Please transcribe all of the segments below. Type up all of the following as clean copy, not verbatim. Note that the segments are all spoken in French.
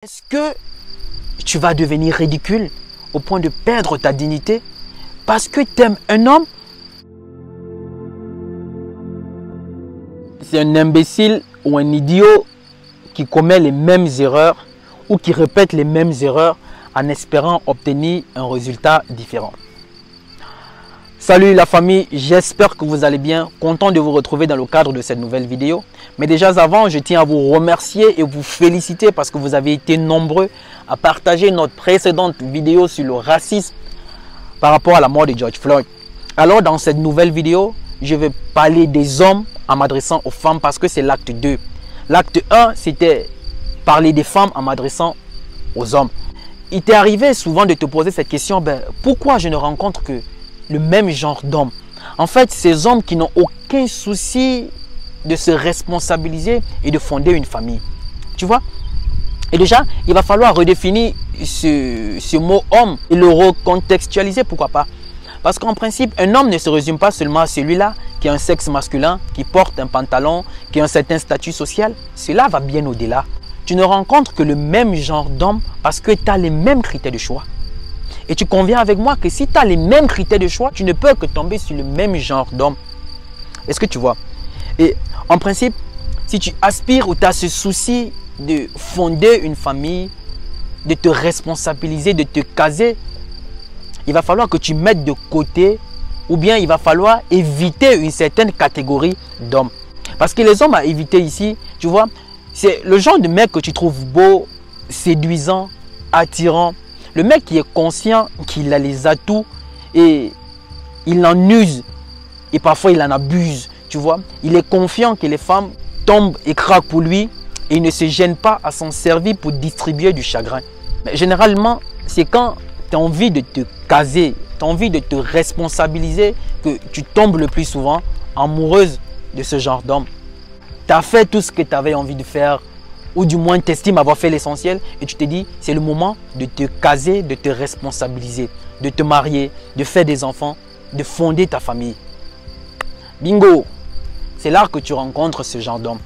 Est-ce que tu vas devenir ridicule au point de perdre ta dignité parce que tu aimes un homme? C'est un imbécile ou un idiot qui commet les mêmes erreurs ou qui répète les mêmes erreurs en espérant obtenir un résultat différent. Salut la famille, j'espère que vous allez bien, content de vous retrouver dans le cadre de cette nouvelle vidéo. Mais déjà avant, je tiens à vous remercier et vous féliciter parce que vous avez été nombreux à partager notre précédente vidéo sur le racisme par rapport à la mort de George Floyd. Alors dans cette nouvelle vidéo, je vais parler des hommes en m'adressant aux femmes parce que c'est l'acte 2. L'acte 1, c'était parler des femmes en m'adressant aux hommes. Il t'est arrivé souvent de te poser cette question, pourquoi je ne rencontre que le même genre d'hommes? En fait, ces hommes qui n'ont aucun souci de se responsabiliser et de fonder une famille. Tu vois? Et déjà, il va falloir redéfinir ce mot homme et le recontextualiser, pourquoi pas? Parce qu'en principe, un homme ne se résume pas seulement à celui-là qui a un sexe masculin, qui porte un pantalon, qui a un certain statut social. Cela va bien au-delà. Tu ne rencontres que le même genre d'homme parce que tu as les mêmes critères de choix. Et tu conviens avec moi que si tu as les mêmes critères de choix, tu ne peux que tomber sur le même genre d'homme. Est-ce que tu vois? Et en principe, si tu aspires ou tu as ce souci de fonder une famille, de te responsabiliser, de te caser, il va falloir que tu mettes de côté ou bien il va falloir éviter une certaine catégorie d'hommes. Parce que les hommes à éviter ici, tu vois, c'est le genre de mec que tu trouves beau, séduisant, attirant. Le mec qui est conscient qu'il a les atouts et il en use et parfois il en abuse, tu vois. Il est confiant que les femmes tombent et craquent pour lui et il ne se gêne pas à s'en servir pour distribuer du chagrin. Mais généralement, c'est quand tu as envie de te caser, tu as envie de te responsabiliser que tu tombes le plus souvent amoureuse de ce genre d'homme. Tu as fait tout ce que tu avais envie de faire ou du moins tu estimes avoir fait l'essentiel et tu te dis c'est le moment de te caser, de te responsabiliser, de te marier, de faire des enfants, de fonder ta famille. Bingo! C'est là que tu rencontres ce genre d'homme.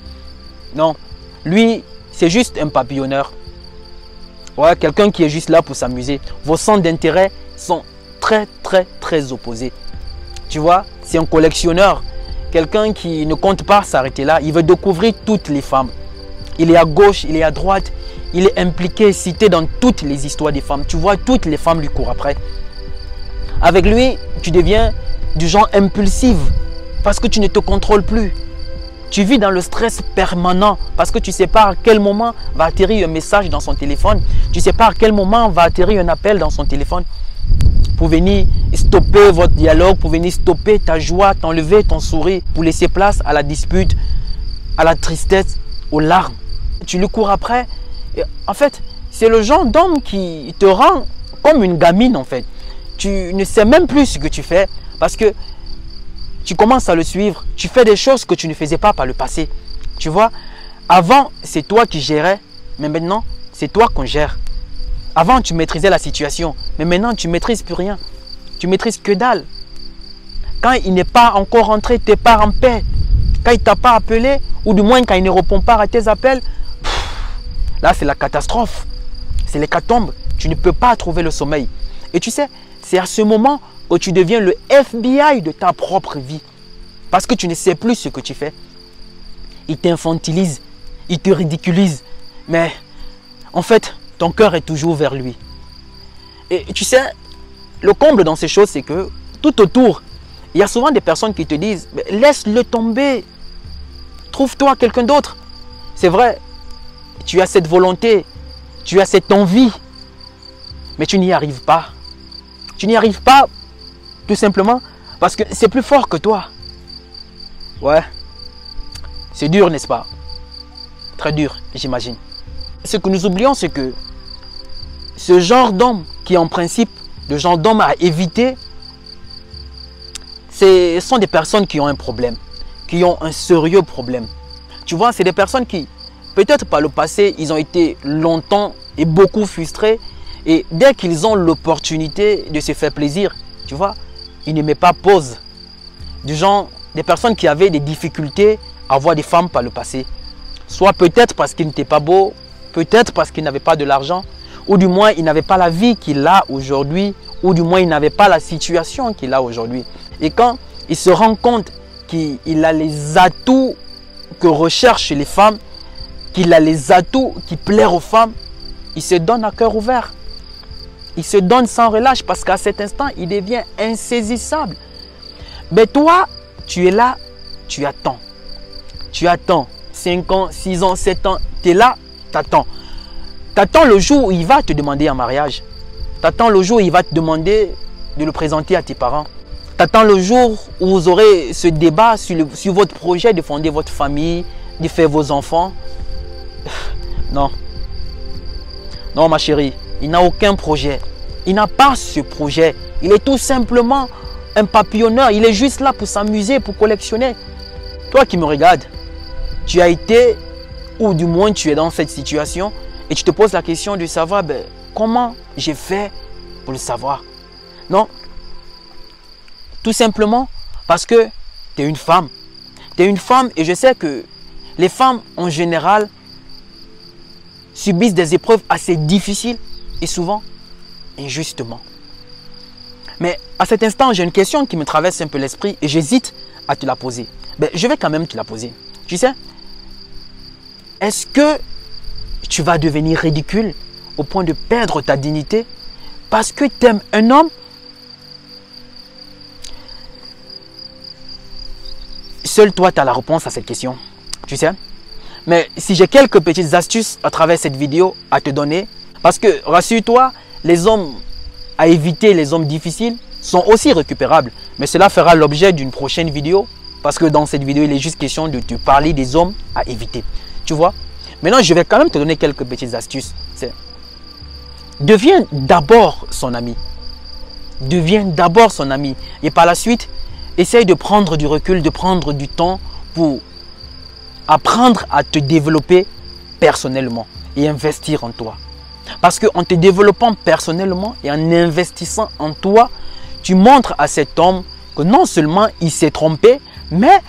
Non, lui c'est juste un papillonneur. Ouais, quelqu'un qui est juste là pour s'amuser. Vos centres d'intérêt sont très opposés. Tu vois, c'est un collectionneur. Quelqu'un qui ne compte pas s'arrêter là. Il veut découvrir toutes les femmes. Il est à gauche, il est à droite. Il est impliqué, cité dans toutes les histoires des femmes. Tu vois, toutes les femmes lui courent après. Avec lui, tu deviens du genre impulsif parce que tu ne te contrôles plus. Tu vis dans le stress permanent parce que tu ne sais pas à quel moment va atterrir un message dans son téléphone. Tu ne sais pas à quel moment va atterrir un appel dans son téléphone pour venir stopper votre dialogue, pour venir stopper ta joie, t'enlever ton sourire, pour laisser place à la dispute, à la tristesse, aux larmes. Tu lui cours après. Et en fait, c'est le genre d'homme qui te rend comme une gamine en fait. Tu ne sais même plus ce que tu fais parce que tu commences à le suivre. Tu fais des choses que tu ne faisais pas par le passé. Tu vois, avant, c'est toi qui gérais, mais maintenant, c'est toi qu'on gère. Avant, tu maîtrisais la situation, mais maintenant, tu ne maîtrises plus rien. Tu maîtrises que dalle. Quand il n'est pas encore rentré, tu pars en paix. Quand il ne t'a pas appelé, ou du moins quand il ne répond pas à tes appels, là, c'est la catastrophe. C'est l'hécatombe. Tu ne peux pas trouver le sommeil. Et tu sais, c'est à ce moment que tu deviens le FBI de ta propre vie. Parce que tu ne sais plus ce que tu fais. Il t'infantilise, il te ridiculise. Mais en fait, ton cœur est toujours vers lui. Et tu sais, le comble dans ces choses, c'est que tout autour, il y a souvent des personnes qui te disent « Laisse-le tomber, trouve-toi quelqu'un d'autre. » C'est vrai, tu as cette volonté, tu as cette envie, mais tu n'y arrives pas. Tu n'y arrives pas tout simplement parce que c'est plus fort que toi. Ouais, c'est dur, n'est-ce pas? Très dur, j'imagine. Ce que nous oublions, c'est que ce genre d'homme qui est en principe le genre d'homme à éviter, ce sont des personnes qui ont un problème, qui ont un sérieux problème. Tu vois, c'est des personnes qui, peut-être par le passé, ils ont été longtemps et beaucoup frustrés. Et dès qu'ils ont l'opportunité de se faire plaisir, tu vois, ils ne mettent pas pause. Du genre, des personnes qui avaient des difficultés à avoir des femmes par le passé. Soit peut-être parce qu'ils n'étaient pas beaux, peut-être parce qu'il n'avait pas de l'argent, ou du moins il n'avait pas la vie qu'il a aujourd'hui, ou du moins il n'avait pas la situation qu'il a aujourd'hui. Et quand il se rend compte qu'il a les atouts que recherchent les femmes, qu'il a les atouts qui plaisent aux femmes, il se donne à cœur ouvert. Il se donne sans relâche parce qu'à cet instant, il devient insaisissable. Mais toi, tu es là, tu attends. Tu attends 5 ans, 6 ans, 7 ans, tu es là, tu attends. Tu attends le jour où il va te demander en mariage. Tu attends le jour où il va te demander de le présenter à tes parents. Tu attends le jour où vous aurez ce débat sur votre projet de fonder votre famille, de faire vos enfants. Non. Non, ma chérie, il n'a aucun projet. Il n'a pas ce projet. Il est tout simplement un papillonneur. Il est juste là pour s'amuser, pour collectionner. Toi qui me regardes, tu as été, ou du moins tu es dans cette situation, et tu te poses la question de savoir comment j'ai fait pour le savoir. Non. Tout simplement parce que tu es une femme. Tu es une femme et je sais que les femmes en général subissent des épreuves assez difficiles et souvent injustement. Mais à cet instant, j'ai une question qui me traverse un peu l'esprit et j'hésite à te la poser. Je vais quand même te la poser. Tu sais, est-ce que tu vas devenir ridicule au point de perdre ta dignité parce que tu aimes un homme? Seul toi, tu as la réponse à cette question. Tu sais? Mais si j'ai quelques petites astuces à travers cette vidéo à te donner, parce que rassure-toi, les hommes à éviter, les hommes difficiles, sont aussi récupérables. Mais cela fera l'objet d'une prochaine vidéo, parce que dans cette vidéo, il est juste question de te parler des hommes à éviter. Tu vois? Maintenant, je vais quand même te donner quelques petites astuces. Deviens d'abord son ami. Deviens d'abord son ami. Et par la suite, essaye de prendre du recul, de prendre du temps pour apprendre à te développer personnellement et investir en toi. Parce qu'en te développant personnellement et en investissant en toi, tu montres à cet homme que non seulement il s'est trompé, mais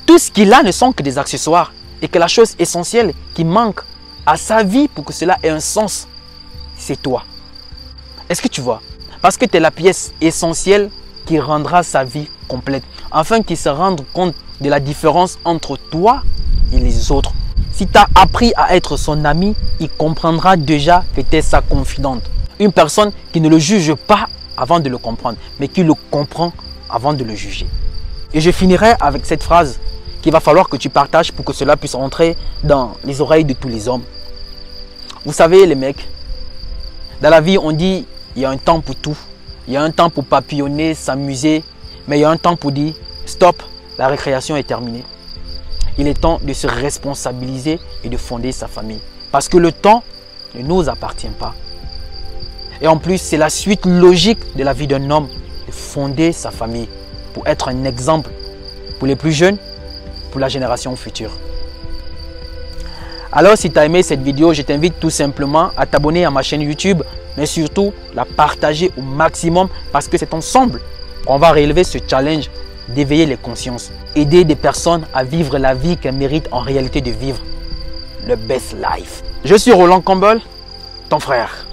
tout ce qu'il a ne sont que des accessoires. Et que la chose essentielle qui manque à sa vie pour que cela ait un sens, c'est toi. Est-ce que tu vois? Parce que tu es la pièce essentielle qui rendra sa vie complète. Afin qu'il se rende compte de la différence entre toi et les autres. Si tu as appris à être son ami, il comprendra déjà que tu es sa confidente. Une personne qui ne le juge pas avant de le comprendre, mais qui le comprend avant de le juger. Et je finirai avec cette phrase qu'il va falloir que tu partages pour que cela puisse entrer dans les oreilles de tous les hommes. Vous savez les mecs, dans la vie on dit il y a un temps pour tout. Il y a un temps pour papillonner, s'amuser, mais il y a un temps pour dire stop, la récréation est terminée. Il est temps de se responsabiliser et de fonder sa famille. Parce que le temps ne nous appartient pas. Et en plus, c'est la suite logique de la vie d'un homme, de fonder sa famille pour être un exemple pour les plus jeunes, pour la génération future. Alors si tu as aimé cette vidéo, je t'invite tout simplement à t'abonner à ma chaîne YouTube, mais surtout la partager au maximum parce que c'est ensemble qu'on va relever ce challenge d'éveiller les consciences, aider des personnes à vivre la vie qu'elles méritent en réalité de vivre, le best life. Je suis Roland Campbell, ton frère.